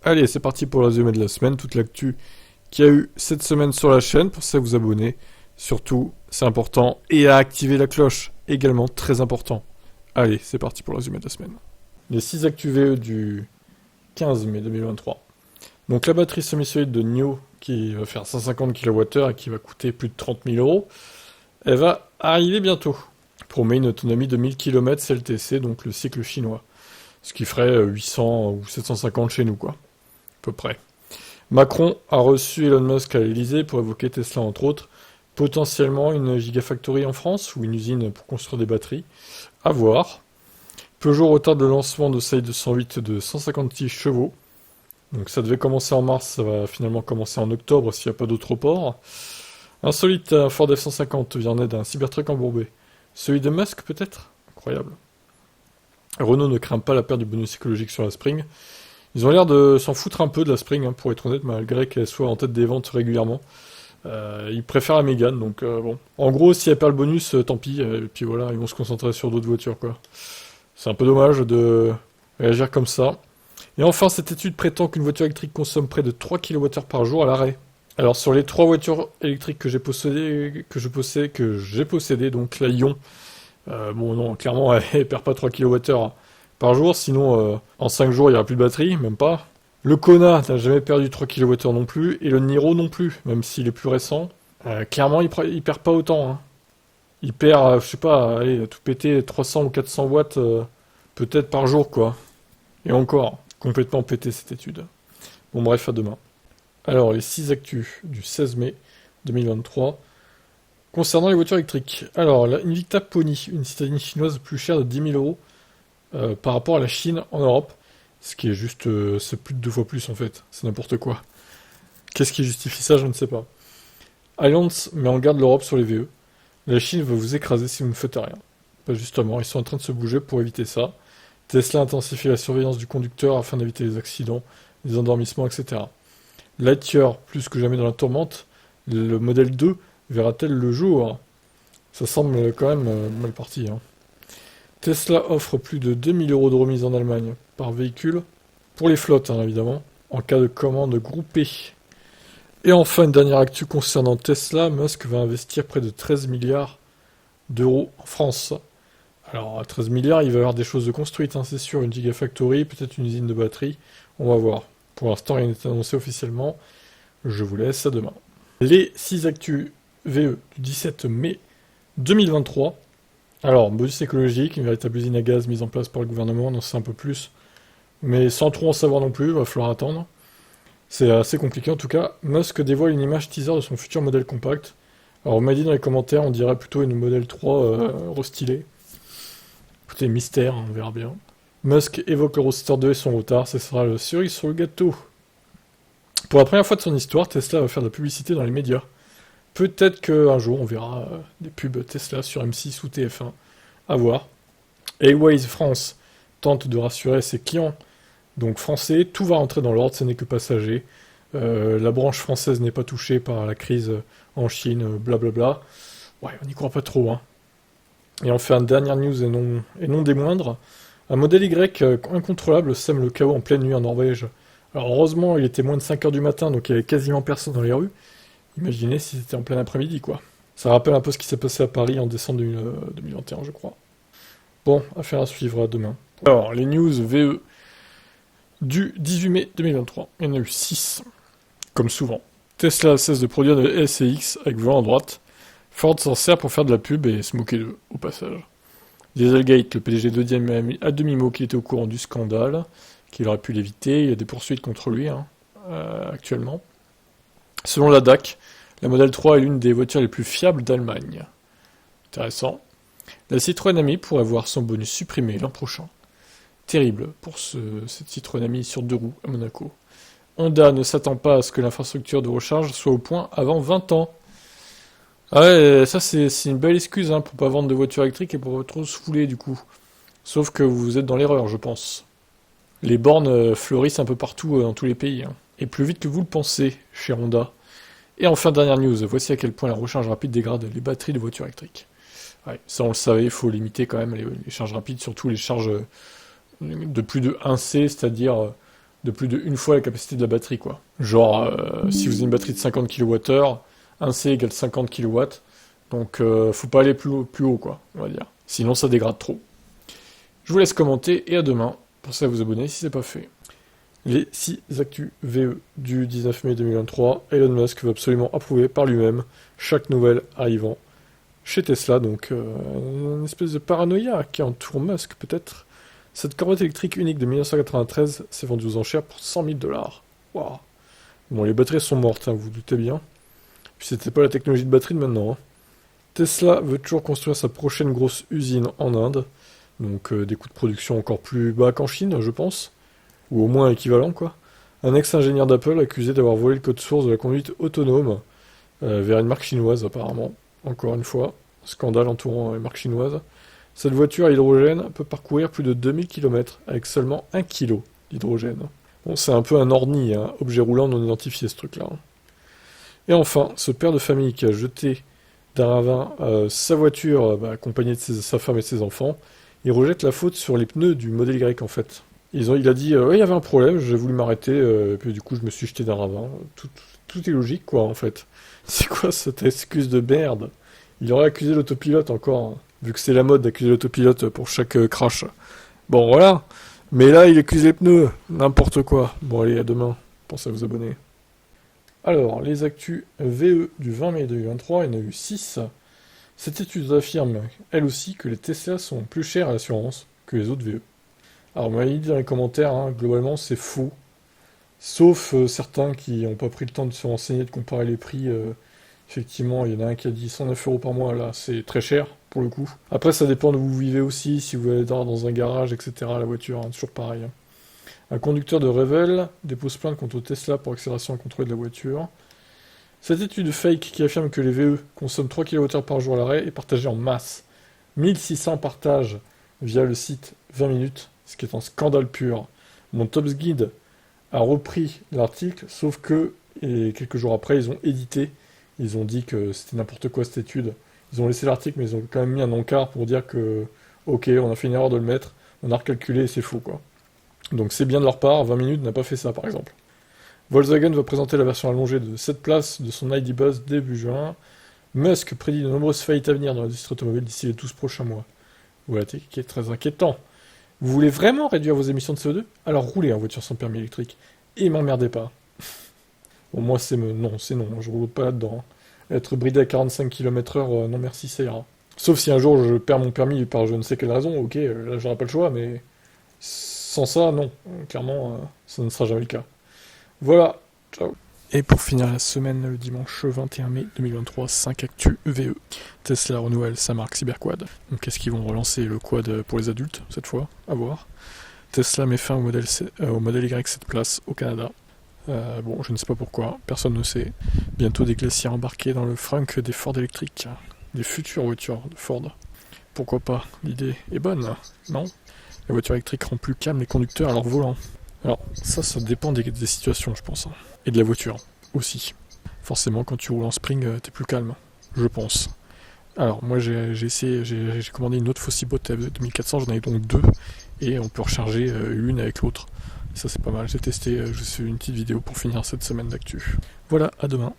Allez, c'est parti pour le résumé de la semaine, toute l'actu qu'il y a eu cette semaine sur la chaîne. Pour ça, vous abonner. Surtout, c'est important. Et à activer la cloche, également très important. Allez, c'est parti pour le résumé de la semaine. Les 6 actus VE du 15 mai 2023. Donc la batterie semi-solide de NIO, qui va faire 150 kWh et qui va coûter plus de 30 000 euros, elle va arriver bientôt. Promet une autonomie de 1000 km CLTC, donc le cycle chinois. Ce qui ferait 800 ou 750 chez nous, quoi. À peu près. Macron a reçu Elon Musk à l'Elysée pour évoquer Tesla, entre autres. Potentiellement une gigafactory en France ou une usine pour construire des batteries. À voir. Peugeot retarde le lancement de sa 208 de 156 chevaux. Donc ça devait commencer en mars, ça va finalement commencer en octobre s'il n'y a pas d'autre report. Insolite, un Ford F-150 vient en aide à un Cybertruck embourbé. Celui de Musk peut-être? Incroyable. Renault ne craint pas la perte du bonus écologique sur la Spring. Ils ont l'air de s'en foutre un peu de la Spring, pour être honnête, malgré qu'elle soit en tête des ventes régulièrement. Ils préfèrent la Mégane, donc bon. En gros, si elle perd le bonus, tant pis, et puis voilà, ils vont se concentrer sur d'autres voitures, quoi. C'est un peu dommage de réagir comme ça. Et enfin, cette étude prétend qu'une voiture électrique consomme près de 3 kWh par jour à l'arrêt. Alors, sur les 3 voitures électriques que j'ai possédées, donc la Ion, bon non, clairement, elle perd pas 3 kWh par jour, sinon en 5 jours, il n'y aura plus de batterie, même pas. Le Kona n'a jamais perdu 3 kWh non plus, et le Niro non plus, même s'il est plus récent. Clairement, il perd pas autant, hein. Il perd, je sais pas, allez, tout péter 300 ou 400 watts, peut-être par jour, quoi. Et encore, complètement pété cette étude. Bon bref, à demain. Alors, les 6 actus du 16 mai 2023. Concernant les voitures électriques. Alors, la Invicta Pony, une citadine chinoise plus chère de 10 000 euros par rapport à la Chine en Europe. Ce qui est juste, c'est plus de 2 fois plus en fait. C'est n'importe quoi. Qu'est-ce qui justifie ça? Je ne sais pas. Allianz met en garde l'Europe sur les VE. La Chine va vous écraser si vous ne faites rien. Bah justement, ils sont en train de se bouger pour éviter ça. Tesla intensifie la surveillance du conducteur afin d'éviter les accidents, les endormissements, etc. Lightyear, plus que jamais dans la tourmente, le modèle 2 verra-t-elle le jour? Ça semble quand même mal parti, hein. Tesla offre plus de 2000 euros de remise en Allemagne par véhicule, pour les flottes hein, évidemment, en cas de commande groupée. Et enfin, une dernière actu concernant Tesla, Musk va investir près de 13 milliards d'euros en France. Alors, à 13 milliards, il va y avoir des choses de construites, hein, c'est sûr, une gigafactory, peut-être une usine de batterie, on va voir. Pour l'instant, rien n'est annoncé officiellement, je vous laisse à demain. Les 6 actus VE du 17 mai 2023. Alors, bonus écologique, une véritable usine à gaz mise en place par le gouvernement, on en sait un peu plus, mais sans trop en savoir non plus, il va falloir attendre. C'est assez compliqué en tout cas. Musk dévoile une image teaser de son futur modèle compact. Alors, on m'a dit dans les commentaires, on dirait plutôt une modèle 3 restylée. Écoutez, mystère, on verra bien. Musk évoque le Roadster 2 et son retard, ce sera le cerise sur le gâteau. Pour la première fois de son histoire, Tesla va faire de la publicité dans les médias. Peut-être qu'un jour on verra des pubs Tesla sur M6 ou TF1. À voir. Airways France tente de rassurer ses clients, donc français, tout va rentrer dans l'ordre, ce n'est que passager. La branche française n'est pas touchée par la crise en Chine, blablabla. Ouais, on n'y croit pas trop, hein. Et enfin, dernière news et non des moindres. Un modèle Y incontrôlable sème le chaos en pleine nuit en Norvège. Alors heureusement, il était moins de 5h du matin, donc il y avait quasiment personne dans les rues. Imaginez si c'était en plein après-midi, quoi. Ça rappelle un peu ce qui s'est passé à Paris en décembre 2021, je crois. Bon, affaire à suivre à demain. Alors, les news VE du 18 mai 2023. Il y en a eu 6, comme souvent. Tesla cesse de produire de S et X avec volant à droite. Ford s'en sert pour faire de la pub et se moquer d'eux, au passage. Dieselgate, le PDG de à demi-mot qu'il était au courant du scandale, qu'il aurait pu l'éviter, il y a des poursuites contre lui, actuellement. Selon la DAC, la Model 3 est l'une des voitures les plus fiables d'Allemagne. Intéressant. La Citroën Ami pourrait voir son bonus supprimé l'an prochain. Terrible pour cette Citroën Ami sur 2 roues à Monaco. Honda ne s'attend pas à ce que l'infrastructure de recharge soit au point avant 20 ans. Ah ouais, ça c'est une belle excuse pour pas vendre de voitures électriques et pour pas trop se fouler du coup. Sauf que vous êtes dans l'erreur, je pense. Les bornes fleurissent un peu partout dans tous les pays, hein. Et plus vite que vous le pensez, chez Honda. Et enfin, dernière news, voici à quel point la recharge rapide dégrade les batteries de voitures électriques. Ouais, ça on le savait, il faut limiter quand même les charges rapides, surtout les charges de plus de 1C, c'est-à-dire de plus de une fois la capacité de la batterie, quoi. Genre, si vous avez une batterie de 50 kWh, un C égale 50 kW, donc faut pas aller plus haut, quoi, on va dire. Sinon, ça dégrade trop. Je vous laisse commenter, et à demain. Pensez à vous abonner si c'est pas fait. Les 6 actus VE du 19 mai 2023, Elon Musk veut absolument approuver par lui-même chaque nouvelle arrivant chez Tesla, donc une espèce de paranoïa qui entoure Musk peut-être. Cette corvette électrique unique de 1993 s'est vendue aux enchères pour 100 000 $. Waouh. Bon, les batteries sont mortes, hein, vous vous doutez bien. Puis c'était pas la technologie de batterie de maintenant. Hein. Tesla veut toujours construire sa prochaine grosse usine en Inde, donc des coûts de production encore plus bas qu'en Chine, je pense. Ou au moins équivalent, quoi. Un ex-ingénieur d'Apple accusé d'avoir volé le code source de la conduite autonome vers une marque chinoise, apparemment. Encore une fois, scandale entourant une marque chinoise. Cette voiture à hydrogène peut parcourir plus de 2000 km avec seulement 1 kg d'hydrogène. Bon, c'est un peu un orni, hein, objet roulant non identifié, ce truc-là. Et enfin, ce père de famille qui a jeté d'un ravin sa voiture accompagné de sa femme et de ses enfants, il rejette la faute sur les pneus du modèle Y, en fait. Il a dit, il y avait un problème, j'ai voulu m'arrêter, et puis du coup je me suis jeté d'un ravin. Tout est logique, quoi, en fait. C'est quoi cette excuse de merde? Il aurait accusé l'autopilote encore, hein, vu que c'est la mode d'accuser l'autopilote pour chaque crash. Bon, voilà. Mais là, il accuse les pneus, n'importe quoi. Bon, allez, à demain. Pensez à vous abonner. Alors, les actus VE du 20 mai 2023, il y en a eu 6. Cette étude affirme, elle aussi, que les Tesla sont plus chers à l'assurance que les autres VE. Alors, on m'a dit dans les commentaires, hein, globalement, c'est faux. Sauf certains qui n'ont pas pris le temps de se renseigner, de comparer les prix. Effectivement, il y en a un qui a dit 109 € par mois, là, c'est très cher, pour le coup. Après, ça dépend de où vous vivez aussi, si vous allez dans un garage, etc., la voiture, hein, toujours pareil. Hein. Un conducteur de Revel dépose plainte contre Tesla pour accélération incontrôlée de la voiture. Cette étude fake qui affirme que les VE consomment 3 kWh par jour à l'arrêt est partagée en masse. 1600 partages via le site 20 minutes, ce qui est un scandale pur. Mon Tops Guide a repris l'article, sauf que, et quelques jours après, ils ont édité. Ils ont dit que c'était n'importe quoi cette étude. Ils ont laissé l'article, mais ils ont quand même mis un encart pour dire que, ok, on a fait une erreur de le mettre, on a recalculé et c'est faux, quoi. Donc c'est bien de leur part, 20 minutes n'a pas fait ça, par exemple. Volkswagen va présenter la version allongée de 7 places de son ID Buzz début juin. Musk prédit de nombreuses faillites à venir dans l'industrie automobile d'ici les 12 prochains mois. Voilà, qui est très inquiétant. Vous voulez vraiment réduire vos émissions de CO2? Alors roulez en voiture sans permis électrique. Et m'emmerdez pas. Bon, moi, c'est non, je roule pas là-dedans. Hein. Être bridé à 45 km/h, non merci, ça ira. Sauf si un jour je perds mon permis par je ne sais quelle raison, ok, là j'aurai pas le choix, mais sans ça, non. Clairement, ça ne sera jamais le cas. Voilà, ciao. Et pour finir la semaine, le dimanche 21 mai 2023, 5 actus VE. Tesla renouvelle sa marque Cyberquad. Donc est-ce qu'ils vont relancer le quad pour les adultes, cette fois? À voir. Tesla met fin au modèle Y 7 places au Canada. Bon, je ne sais pas pourquoi, personne ne sait. Bientôt des glaciers embarqués dans le frunk des Ford électriques. Des futures voitures de Ford. Pourquoi pas? L'idée est bonne, non? Les voitures électriques rendent plus calmes les conducteurs à leur volant. Alors, ça dépend des situations, je pense. Hein. Et de la voiture, aussi. Forcément, quand tu roules en spring, t'es plus calme, je pense. Alors, moi, j'ai commandé une autre Fossibot 2400, j'en ai donc 2. Et on peut recharger l'une avec l'autre. Ça, c'est pas mal. J'ai testé, je fais une petite vidéo pour finir cette semaine d'actu. Voilà, à demain.